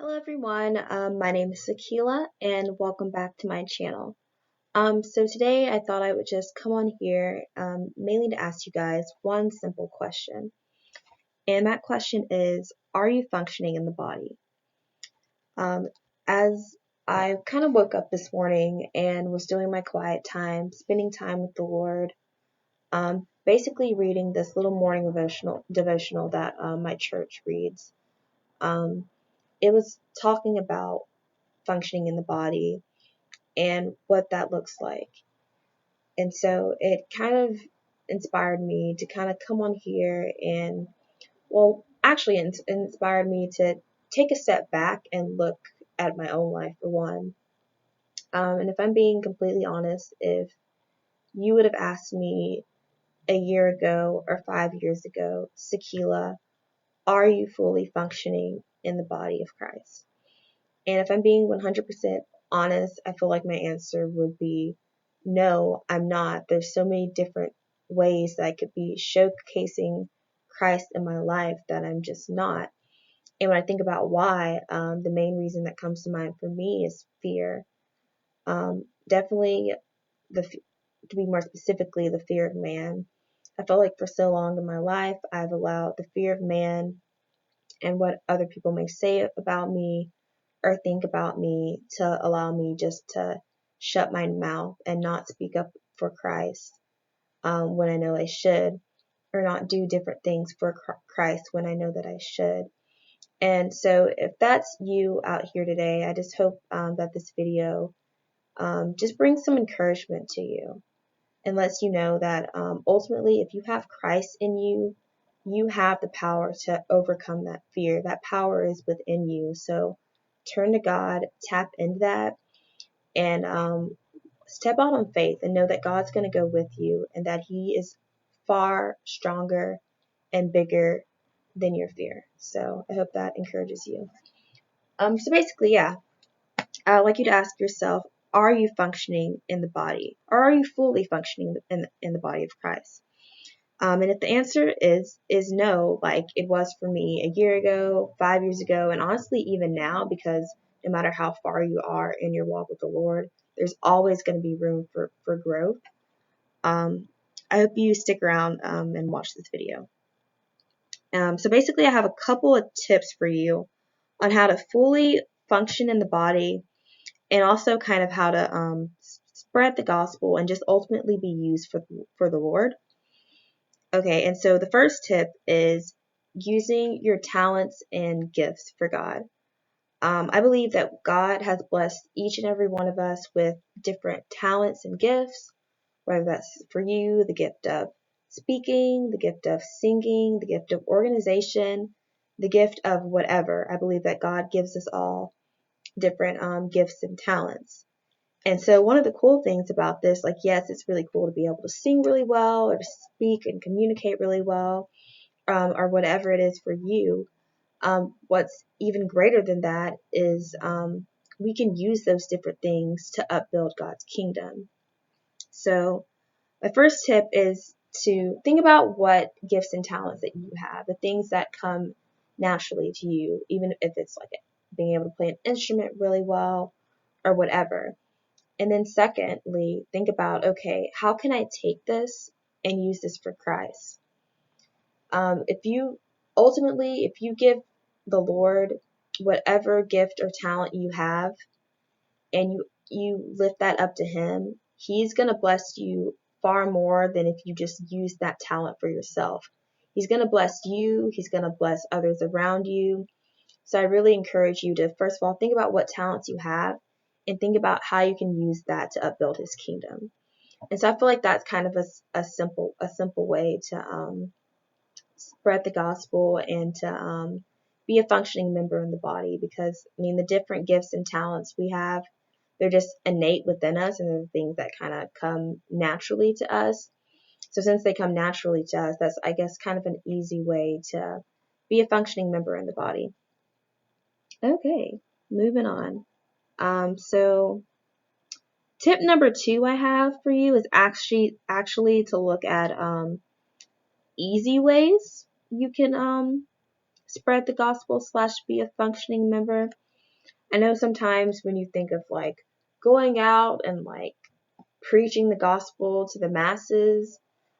Hello everyone, my name is Sekela and welcome back to my channel. So today I thought I would just come on here mainly to ask you guys one simple question. And that question is, are you functioning in the body? As I kind of woke up this morning and was doing my quiet time, spending time with the Lord, basically reading this little morning devotional that my church reads. It was talking about functioning in the body and what that looks like. And so it kind of inspired me to kind of come on here and, well, actually it inspired me to take a step back and look at my own life for one. And if I'm being completely honest, if you would have asked me a year ago or 5 years ago, Sekela, are you fully functioning in the body of Christ? And if I'm being 100% honest, I feel like my answer would be no, I'm not. There's so many different ways that I could be showcasing Christ in my life that I'm just not. And when I think about why, the main reason that comes to mind for me is fear. Definitely, to be more specifically, the fear of man. I felt like for so long in my life, I've allowed the fear of man and what other people may say about me or think about me to allow me just to shut my mouth and not speak up for Christ when I know I should, or not do different things for Christ when I know that I should. And so if that's you out here today, I just hope that this video just brings some encouragement to you and lets you know that ultimately, if you have Christ in you, you have the power to overcome that fear. That power is within you. So turn to God, tap into that, and step out on faith and know that God's going to go with you and that He is far stronger and bigger than your fear. So I hope that encourages you. So basically, yeah, I'd like you to ask yourself, are you functioning in the body? Or are you fully functioning in the body of Christ? And if the answer is no, like it was for me a year ago, 5 years ago, and honestly even now, because no matter how far you are in your walk with the Lord, there's always going to be room for growth. I hope you stick around and watch this video. So basically, I have a couple of tips for you on how to fully function in the body and also kind of how to spread the gospel and just ultimately be used for the Lord. Okay, and so the first tip is using your talents and gifts for God. I believe that God has blessed each and every one of us with different talents and gifts, whether that's for you, the gift of speaking, the gift of singing, the gift of organization, the gift of whatever. I believe that God gives us all different gifts and talents. And so one of the cool things about this, like, yes, it's really cool to be able to sing really well or to speak and communicate really well, or whatever it is for you. What's even greater than that is we can use those different things to upbuild God's kingdom. So my first tip is to think about what gifts and talents that you have, the things that come naturally to you, even if it's like being able to play an instrument really well or whatever. And then secondly, think about, okay, how can I take this and use this for Christ? If you give the Lord whatever gift or talent you have and you lift that up to Him, He's going to bless you far more than if you just use that talent for yourself. He's going to bless you. He's going to bless others around you. So I really encourage you to, first of all, think about what talents you have and think about how you can use that to upbuild His kingdom. And so I feel like that's kind of a simple way to spread the gospel and to be a functioning member in the body, because I mean the different gifts and talents we have, they're just innate within us, and they're things that kind of come naturally to us. So since they come naturally to us, that's, I guess, kind of an easy way to be a functioning member in the body. Okay, moving on. So tip number 2 I have for you is actually to look at easy ways you can spread the gospel / be a functioning member. I know sometimes when you think of like going out and like preaching the gospel to the masses,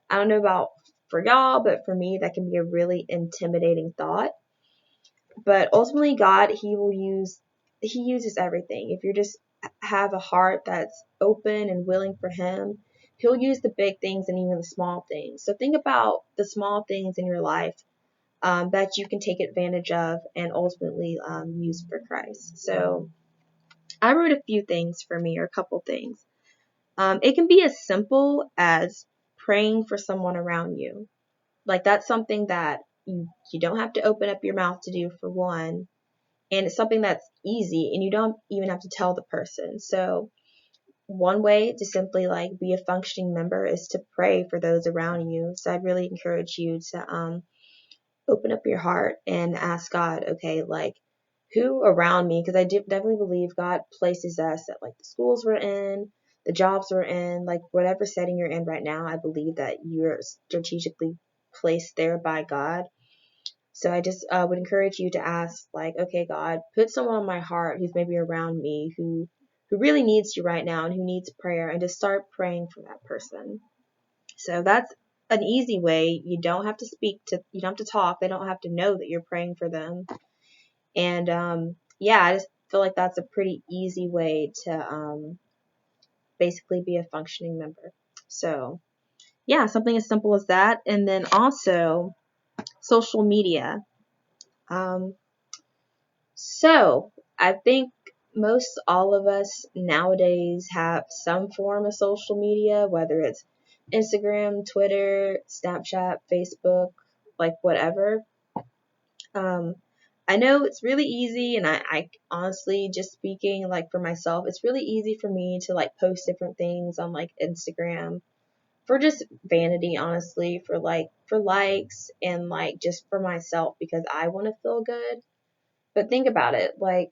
I don't know about for y'all, but for me, that can be a really intimidating thought. But ultimately, God, He uses everything. If you just have a heart that's open and willing for Him, He'll use the big things and even the small things. So think about the small things in your life that you can take advantage of and ultimately use for Christ. So I wrote a few things for me, or a couple things. It can be as simple as praying for someone around you. Like that's something that you don't have to open up your mouth to do, for one, and it's something that's easy and you don't even have to tell the person. So one way to simply like be a functioning member is to pray for those around you. So I'd really encourage you to open up your heart and ask God, okay, like who around me, because I do definitely believe God places us at like the schools we're in, the jobs we're in, like whatever setting you're in right now. I believe that you're strategically placed there by God. So I just would encourage you to ask, like, okay, God, put someone on my heart who's maybe around me who really needs you right now and who needs prayer, and just start praying for that person. So that's an easy way. You don't have to talk. They don't have to know that you're praying for them. And yeah, I just feel like that's a pretty easy way to basically be a functioning member. So yeah, something as simple as that. And then also social media. Um, So I think most all of us nowadays have some form of social media, whether it's Instagram, Twitter, Snapchat, Facebook, like whatever. Um, I know it's really easy, and I honestly, just speaking like for myself, it's really easy for me to like post different things on like Instagram for just vanity, honestly, for likes and like just for myself because I want to feel good. But think about it, like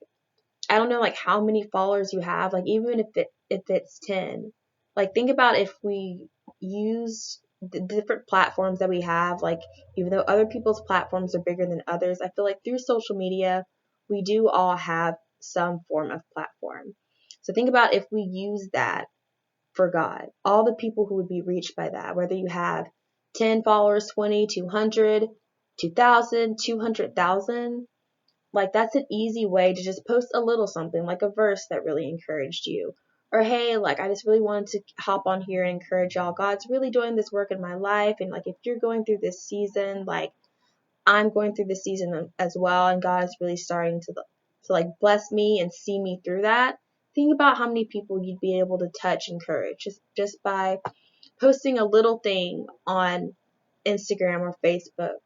I don't know like how many followers you have, like even if it's 10. Like think about if we use the different platforms that we have, like even though other people's platforms are bigger than others, I feel like through social media we do all have some form of platform. So think about if we use that for God, all the people who would be reached by that, whether you have 10 followers, 20, 200, 2,000, 200,000. Like that's an easy way to just post a little something, like a verse that really encouraged you. Or hey, like I just really wanted to hop on here and encourage y'all. God's really doing this work in my life. And like if you're going through this season, like I'm going through this season as well, and God is really starting to like bless me and see me through that. Think about how many people you'd be able to touch and encourage just by posting a little thing on Instagram or Facebook.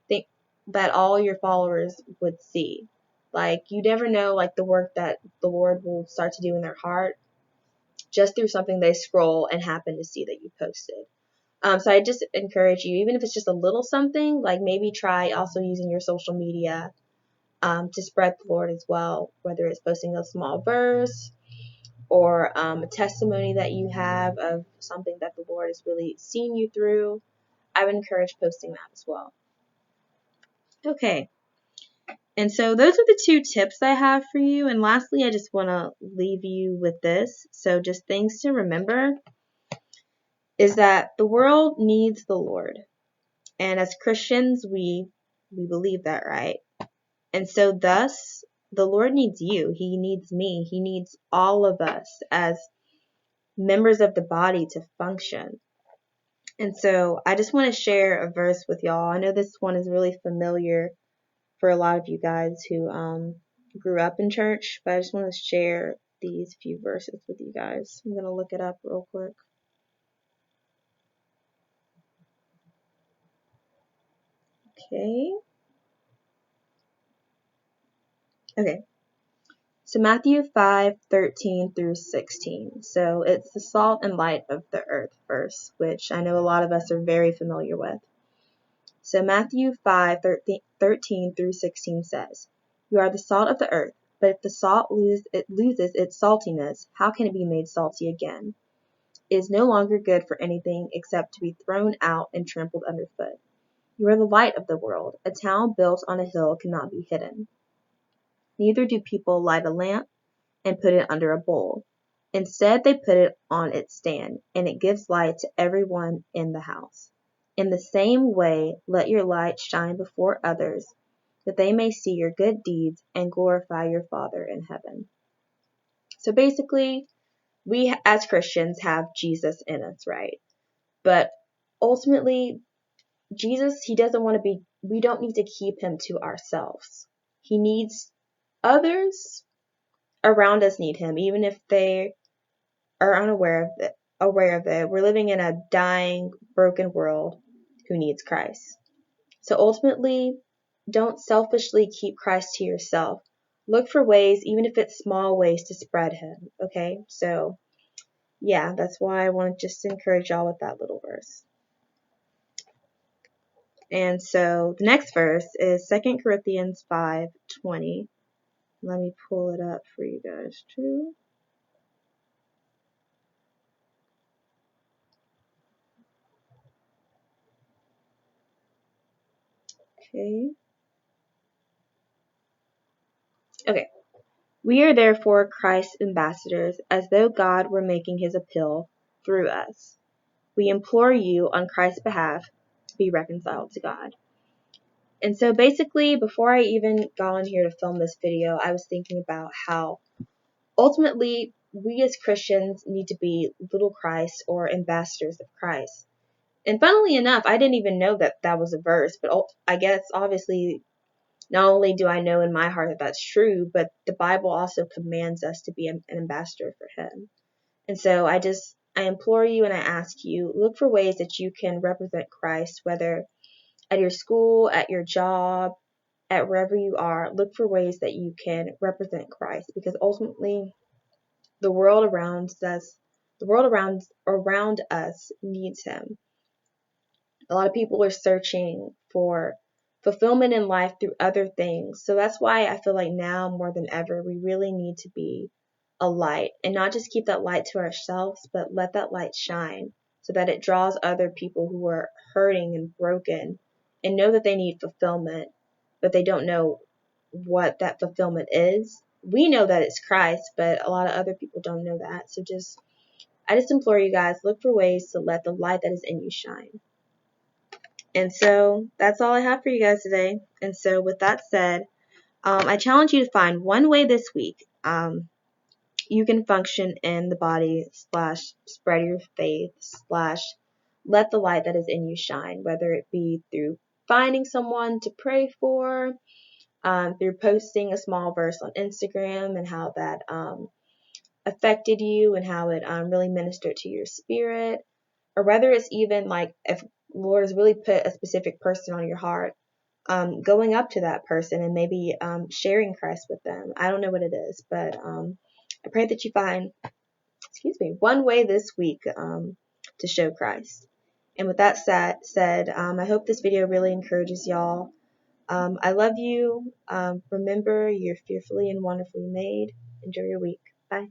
Think that all your followers would see. Like you never know like the work that the Lord will start to do in their heart just through something they scroll and happen to see that you posted. So I just encourage you, even if it's just a little something, like maybe try also using your social media to spread the Lord as well, whether it's posting a small verse or a testimony that you have of something that the Lord has really seen you through. I would encourage posting that as well. Okay. And so those are the two tips I have for you. And lastly, I just want to leave you with this. So just things to remember is that the world needs the Lord. And as Christians, we believe that, right? And so thus, the Lord needs you. He needs me. He needs all of us as members of the body to function. And so I just want to share a verse with y'all. I know this one is really familiar for a lot of you guys who grew up in church, but I just want to share these few verses with you guys. I'm going to look it up real quick. Okay. Okay. So Matthew 5:13 through 16. So it's the salt and light of the earth verse, which I know a lot of us are very familiar with. So Matthew 5:13 through 16 says, "You are the salt of the earth, but if the salt loses its saltiness, how can it be made salty again? It is no longer good for anything except to be thrown out and trampled underfoot. You are the light of the world. A town built on a hill cannot be hidden. Neither do people light a lamp and put it under a bowl. Instead, they put it on its stand, and it gives light to everyone in the house. In the same way, let your light shine before others, that they may see your good deeds and glorify your Father in heaven. So basically, we as Christians have Jesus in us, right? But ultimately, Jesus, he doesn't want to be, we don't need to keep him to ourselves. He needs others around us need him, even if they are unaware of it. Aware of it. We're living in a dying, broken world who needs Christ. So ultimately, don't selfishly keep Christ to yourself. Look for ways, even if it's small ways, to spread him. Okay? So, yeah, that's why I want to just encourage y'all with that little verse. And so the next verse is 2 Corinthians 5:20. Let me pull it up for you guys too. Okay. We are therefore Christ's ambassadors, as though God were making his appeal through us. We implore you on Christ's behalf to be reconciled to God. And so basically, before I even got on here to film this video, I was thinking about how ultimately we as Christians need to be little Christ or ambassadors of Christ. And funnily enough, I didn't even know that that was a verse, but I guess obviously not only do I know in my heart that that's true, but the Bible also commands us to be an ambassador for him. And so I implore you and I ask you, look for ways that you can represent Christ, whether at your school, at your job, at wherever you are. Look for ways that you can represent Christ, because ultimately the world around us needs him. A lot of people are searching for fulfillment in life through other things. So that's why I feel like now more than ever, we really need to be a light, and not just keep that light to ourselves, but let that light shine so that it draws other people who are hurting and broken and know that they need fulfillment, but they don't know what that fulfillment is. We know that it's Christ, but a lot of other people don't know that. So I just implore you guys, look for ways to let the light that is in you shine. And so that's all I have for you guys today. And so with that said, I challenge you to find one way this week you can function in the body / spread your faith / let the light that is in you shine, whether it be through finding someone to pray for, through posting a small verse on Instagram and how that affected you and how it really ministered to your spirit, or whether it's even like if Lord has really put a specific person on your heart, going up to that person and maybe sharing Christ with them. I don't know what it is, but I pray that you find, one way this week to show Christ. And with that said, I hope this video really encourages y'all. I love you. Remember, you're fearfully and wonderfully made. Enjoy your week. Bye.